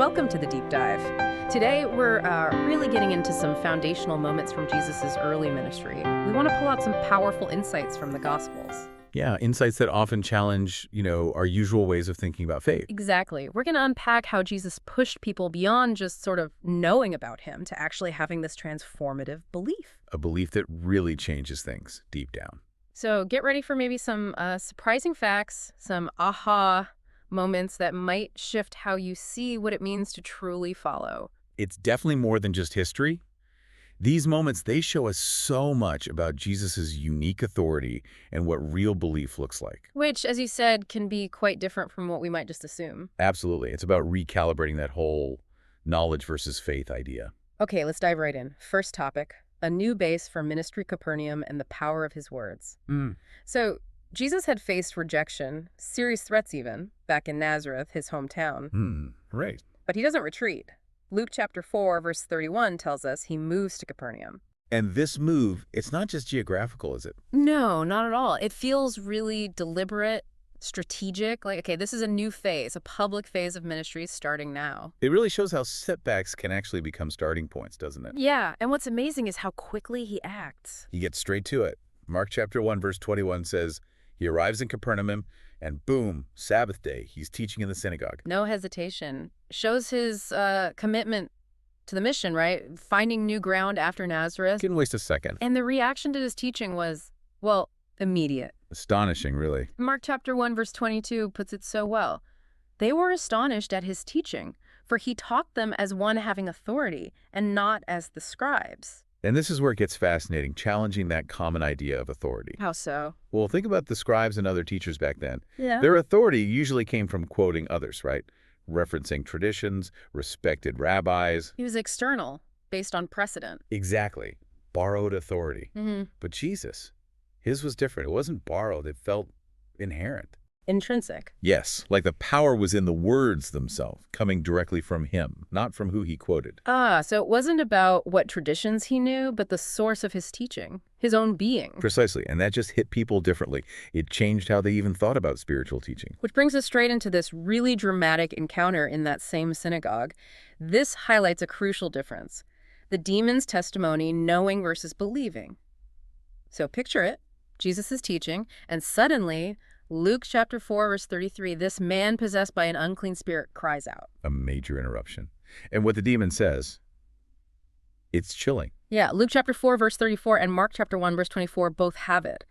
Welcome to the Deep Dive. Today, we're really getting into some foundational moments from Jesus' early ministry. We want to pull out some powerful insights from the Gospels. Yeah, insights that often challenge, our usual ways of thinking about faith. Exactly. We're going to unpack how Jesus pushed people beyond just sort of knowing about him to actually having this transformative belief. A belief that really changes things deep down. So get ready for maybe some surprising facts, some aha moments that might shift how you see what it means to truly follow. It's definitely more than just history. These moments, they show us so much about Jesus' unique authority and what real belief looks like. Which, as you said, can be quite different from what we might just assume. Absolutely. It's about recalibrating that whole knowledge versus faith idea. Okay, let's dive right in. First topic, a new base for ministry Capernaum and the power of his words. So, Jesus had faced rejection, serious threats even, back in Nazareth, his hometown. Right. But he doesn't retreat. Luke chapter 4, verse 31 tells us he moves to Capernaum. And this move, it's not just geographical, is it? No, not at all. It feels really deliberate, strategic. Like, okay, this is a new phase, a public phase of ministry starting now. It really shows how setbacks can actually become starting points, doesn't it? Yeah, and what's amazing is how quickly he acts. He gets straight to it. Mark chapter 1, verse 21 says, he arrives in Capernaum, and boom, Sabbath day, he's teaching in the synagogue. No hesitation. Shows his commitment to the mission, right? Finding new ground after Nazareth. Couldn't waste a second. And the reaction to his teaching was, well, immediate. Astonishing, really. Mark chapter 1, verse 22 puts it so well. They were astonished at his teaching, for he taught them as one having authority, and not as the scribes. And this is where it gets fascinating, challenging that common idea of authority. How so? Well, think about the scribes and other teachers back then. Yeah. Their authority usually came from quoting others, right? Referencing traditions, respected rabbis. He was external, based on precedent. Exactly. Borrowed authority. Mm-hmm. But Jesus, his was different. It wasn't borrowed. It felt inherent. Intrinsic. Yes, like the power was in the words themselves, coming directly from him, not from who he quoted. So it wasn't about what traditions he knew, but the source of his teaching, his own being. Precisely, and that just hit people differently. It changed how they even thought about spiritual teaching. Which brings us straight into this really dramatic encounter in that same synagogue. This highlights a crucial difference. The demon's testimony, knowing versus believing. So picture it. Jesus is teaching, and suddenly, Luke chapter 4, verse 33, this man possessed by an unclean spirit cries out. A major interruption. And what the demon says, it's chilling. Yeah, Luke chapter 4, verse 34, and Mark chapter 1, verse 24 both have it.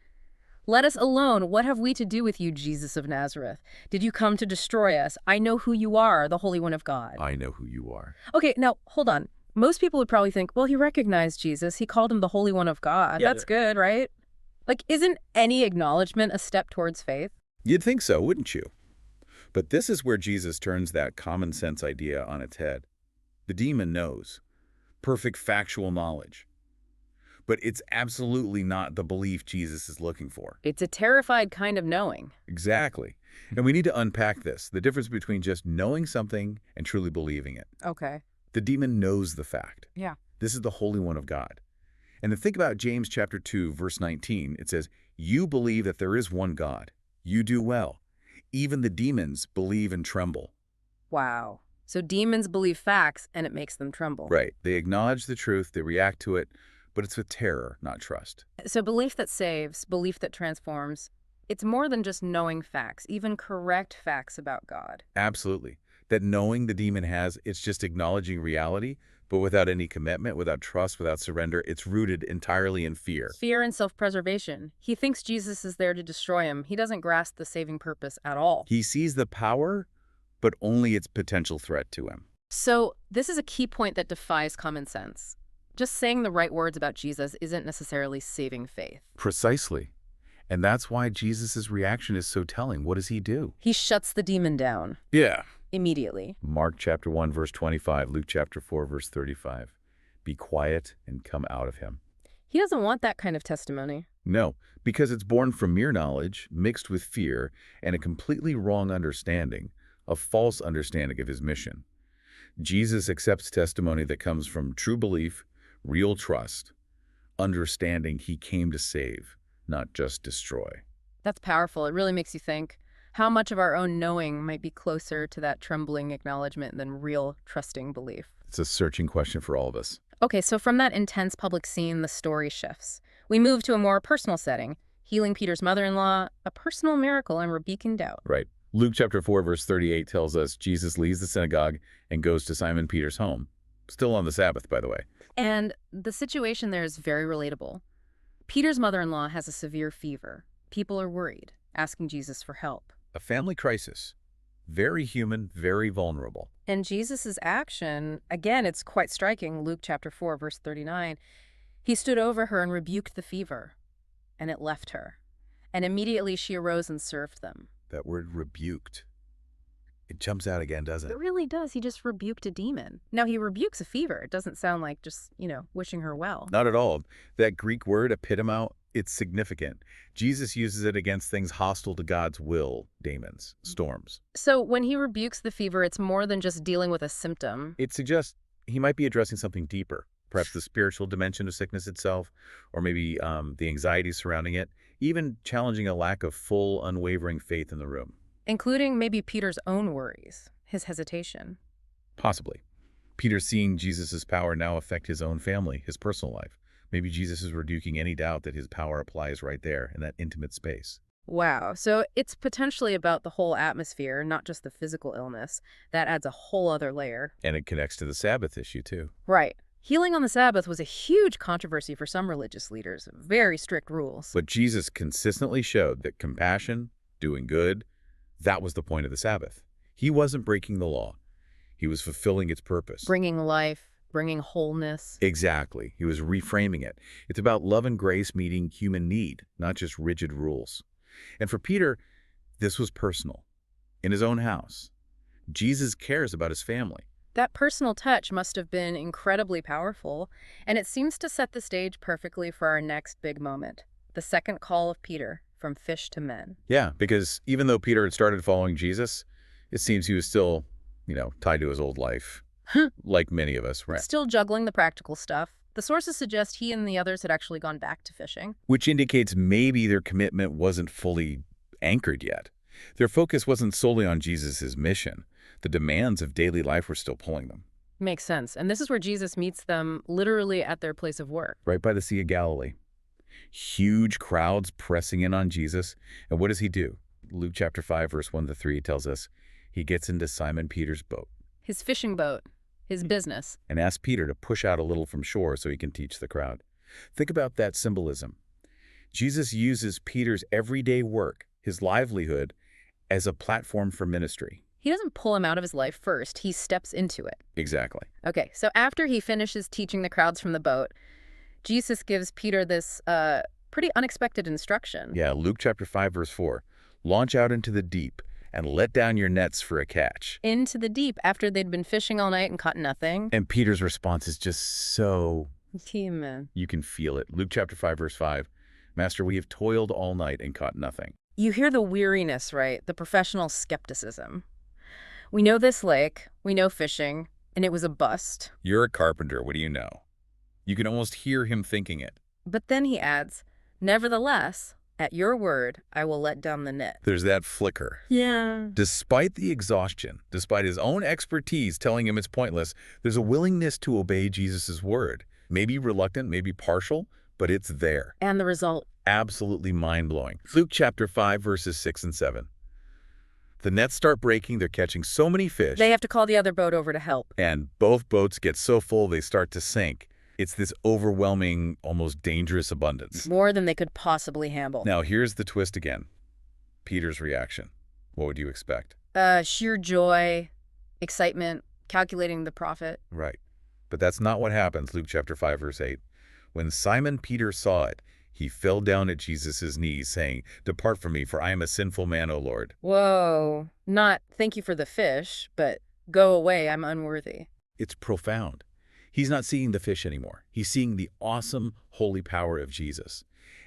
Let us alone. What have we to do with you, Jesus of Nazareth? Did you come to destroy us? I know who you are, the Holy One of God. I know who you are. Okay, now, hold on. Most people would probably think, well, he recognized Jesus. He called him the Holy One of God. Yeah, that's good, right? Like, isn't any acknowledgement a step towards faith? You'd think so, wouldn't you? But this is where Jesus turns that common sense idea on its head. The demon knows. Perfect factual knowledge. But it's absolutely not the belief Jesus is looking for. It's a terrified kind of knowing. Exactly. And we need to unpack this, the difference between just knowing something and truly believing it. Okay. The demon knows the fact. Yeah. This is the Holy One of God. And to think about James chapter 2, verse 19, it says, you believe that there is one God. You do well. Even the demons believe and tremble. Wow. So demons believe facts, and it makes them tremble. Right. They acknowledge the truth, they react to it, but it's with terror, not trust. So belief that saves, belief that transforms, it's more than just knowing facts, even correct facts about God. Absolutely. That knowing the demon has, it's just acknowledging reality, but without any commitment, without trust, without surrender. It's rooted entirely in fear. Fear and self-preservation. He thinks Jesus is there to destroy him. He doesn't grasp the saving purpose at all. He sees the power, but only its potential threat to him. So this is a key point that defies common sense. Just saying the right words about Jesus isn't necessarily saving faith. Precisely. And that's why Jesus' reaction is so telling. What does he do? He shuts the demon down. Yeah. Immediately. Mark chapter 1, verse 25, Luke chapter 4, verse 35. Be quiet and come out of him. He doesn't want that kind of testimony. No, because it's born from mere knowledge, mixed with fear, and a completely wrong understanding, a false understanding of his mission. Jesus accepts testimony that comes from true belief, real trust, understanding he came to save, not just destroy. That's powerful. It really makes you think. How much of our own knowing might be closer to that trembling acknowledgement than real trusting belief? It's a searching question for all of us. Okay, so from that intense public scene, the story shifts. We move to a more personal setting, healing Peter's mother-in-law, a personal miracle and rebuking doubt. Right. Luke chapter 4, verse 38 tells us Jesus leaves the synagogue and goes to Simon Peter's home. Still on the Sabbath, by the way. And the situation there is very relatable. Peter's mother-in-law has a severe fever. People are worried, asking Jesus for help. A family crisis. Very human, very vulnerable. And Jesus' action, again, it's quite striking. Luke chapter 4, verse 39. He stood over her and rebuked the fever, and it left her. And immediately she arose and served them. That word rebuked. It jumps out again, doesn't It it? really does. He just rebuked a demon. Now, he rebukes a fever. It doesn't sound like just, wishing her well. Not at all. That Greek word, epitome, it's significant. Jesus uses it against things hostile to God's will, demons, storms. So when he rebukes the fever, it's more than just dealing with a symptom. It suggests he might be addressing something deeper, perhaps the spiritual dimension of sickness itself, or maybe the anxiety surrounding it, even challenging a lack of full, unwavering faith in the room. Including maybe Peter's own worries, his hesitation. Possibly. Peter's seeing Jesus' power now affect his own family, his personal life. Maybe Jesus is rebuking any doubt that his power applies right there in that intimate space. Wow. So it's potentially about the whole atmosphere, not just the physical illness. That adds a whole other layer. And it connects to the Sabbath issue, too. Right. Healing on the Sabbath was a huge controversy for some religious leaders. Very strict rules. But Jesus consistently showed that compassion, doing good, that was the point of the Sabbath. He wasn't breaking the law. He was fulfilling its purpose. Bringing life, bringing wholeness. Exactly. He was reframing it. It's about love and grace meeting human need, not just rigid rules. And for Peter, this was personal. In his own house. Jesus cares about his family. That personal touch must have been incredibly powerful, and it seems to set the stage perfectly for our next big moment, the second call of Peter, from fish to men. Yeah, because even though Peter had started following Jesus, it seems he was still, tied to his old life, like many of us, right? Still juggling the practical stuff. The sources suggest he and the others had actually gone back to fishing. Which indicates maybe their commitment wasn't fully anchored yet. Their focus wasn't solely on Jesus' mission. The demands of daily life were still pulling them. Makes sense. And this is where Jesus meets them literally at their place of work. Right by the Sea of Galilee. Huge crowds pressing in on Jesus. And what does he do? Luke chapter 5, verse 1-3 tells us he gets into Simon Peter's boat. His fishing boat. His business. And asks Peter to push out a little from shore so he can teach the crowd. Think about that symbolism. Jesus uses Peter's everyday work, his livelihood, as a platform for ministry. He doesn't pull him out of his life first. He steps into it. Exactly. Okay, so after he finishes teaching the crowds from the boat, Jesus gives Peter this pretty unexpected instruction. Yeah, Luke chapter 5, verse 4. Launch out into the deep and let down your nets for a catch. Into the deep after they'd been fishing all night and caught nothing. And Peter's response is just so... Amen. You can feel it. Luke chapter 5, verse 5. Master, we have toiled all night and caught nothing. You hear the weariness, right? The professional skepticism. We know this lake, we know fishing, and it was a bust. You're a carpenter, what do you know? You can almost hear him thinking it. But then he adds, nevertheless, at your word, I will let down the net. There's that flicker. Yeah. Despite the exhaustion, despite his own expertise telling him it's pointless, there's a willingness to obey Jesus' word. Maybe reluctant, maybe partial, but it's there. And the result? Absolutely mind-blowing. Luke chapter 5, verses 6 and 7. The nets start breaking, they're catching so many fish. They have to call the other boat over to help. And both boats get so full they start to sink. It's this overwhelming, almost dangerous abundance. More than they could possibly handle. Now, here's the twist again. Peter's reaction. What would you expect? Sheer joy, excitement, calculating the profit. Right. But that's not what happens, Luke chapter 5, verse 8. When Simon Peter saw it, he fell down at Jesus' knees, saying, Depart from me, for I am a sinful man, O Lord. Whoa. Not thank you for the fish, but go away, I'm unworthy. It's profound. He's not seeing the fish anymore. He's seeing the awesome, holy power of Jesus.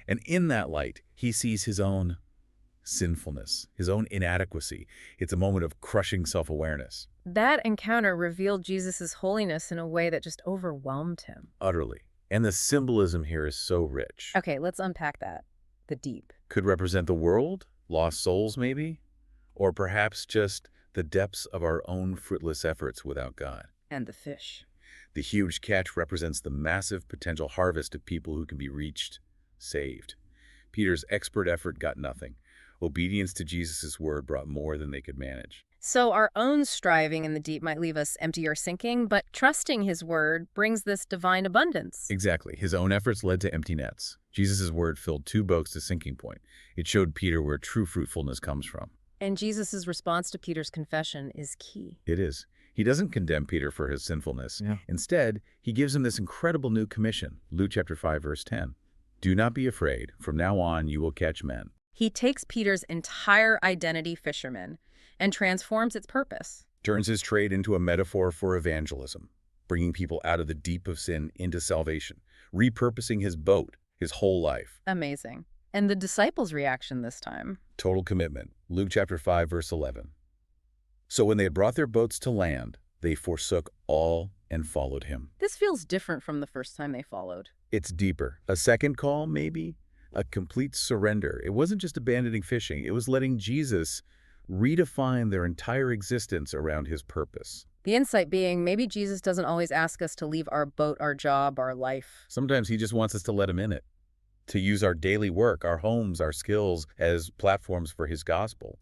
And in that light, he sees his own sinfulness, his own inadequacy. It's a moment of crushing self-awareness. That encounter revealed Jesus' holiness in a way that just overwhelmed him. Utterly. And the symbolism here is so rich. Okay, let's unpack that. The deep. Could represent the world, lost souls maybe, Or perhaps just the depths of our own fruitless efforts without God. And the fish. The huge catch represents the massive potential harvest of people who can be reached, saved. Peter's expert effort got nothing. Obedience to Jesus' word brought more than they could manage. So our own striving in the deep might leave us empty or sinking, but trusting his word brings this divine abundance. Exactly. His own efforts led to empty nets. Jesus' word filled 2 boats to sinking point. It showed Peter where true fruitfulness comes from. And Jesus' response to Peter's confession is key. It is. He doesn't condemn Peter for his sinfulness. Yeah. Instead, he gives him this incredible new commission. Luke chapter 5, verse 10. Do not be afraid. From now on, you will catch men. He takes Peter's entire identity, fisherman, and transforms its purpose. Turns his trade into a metaphor for evangelism, bringing people out of the deep of sin into salvation, repurposing his boat, his whole life. Amazing. And the disciples' reaction this time? Total commitment. Luke chapter 5, verse 11. So when they had brought their boats to land, they forsook all and followed him. This feels different from the first time they followed. It's deeper. A second call, maybe? A complete surrender. It wasn't just abandoning fishing. It was letting Jesus redefine their entire existence around his purpose. The insight being, maybe Jesus doesn't always ask us to leave our boat, our job, our life. Sometimes he just wants us to let him in it, to use our daily work, our homes, our skills as platforms for his gospel.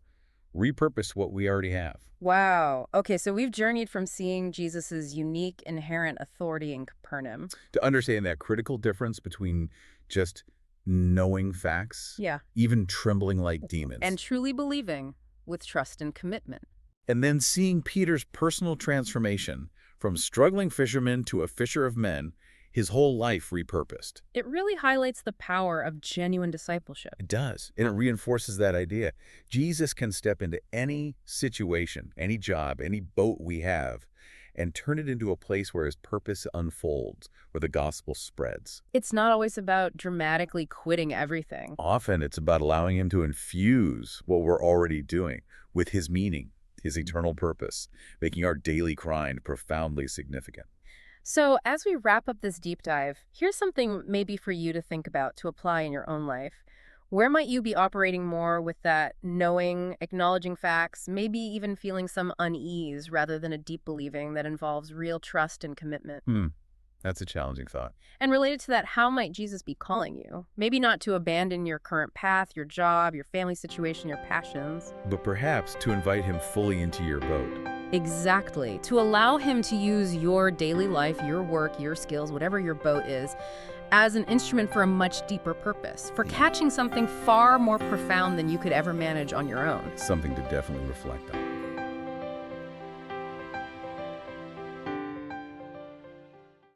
Repurpose what we already have. Wow. Okay, so we've journeyed from seeing Jesus's unique inherent authority in Capernaum. To understand that critical difference between just knowing facts, even trembling like demons, and truly believing with trust and commitment. And then seeing Peter's personal transformation from struggling fisherman to a fisher of men, his whole life repurposed. It really highlights the power of genuine discipleship. It does, and it reinforces that idea. Jesus can step into any situation, any job, any boat we have, and turn it into a place where his purpose unfolds, where the gospel spreads. It's not always about dramatically quitting everything. Often it's about allowing him to infuse what we're already doing with his meaning, his eternal purpose, making our daily grind profoundly significant. So as we wrap up this deep dive, here's something maybe for you to think about to apply in your own life. Where might you be operating more with that knowing, acknowledging facts, maybe even feeling some unease rather than a deep believing that involves real trust and commitment? That's a challenging thought. And related to that, how might Jesus be calling you? Maybe not to abandon your current path, your job, your family situation, your passions. But perhaps to invite him fully into your boat. Exactly. To allow him to use your daily life, your work, your skills, whatever your boat is, as an instrument for a much deeper purpose, for catching something far more profound than you could ever manage on your own. Something to definitely reflect on.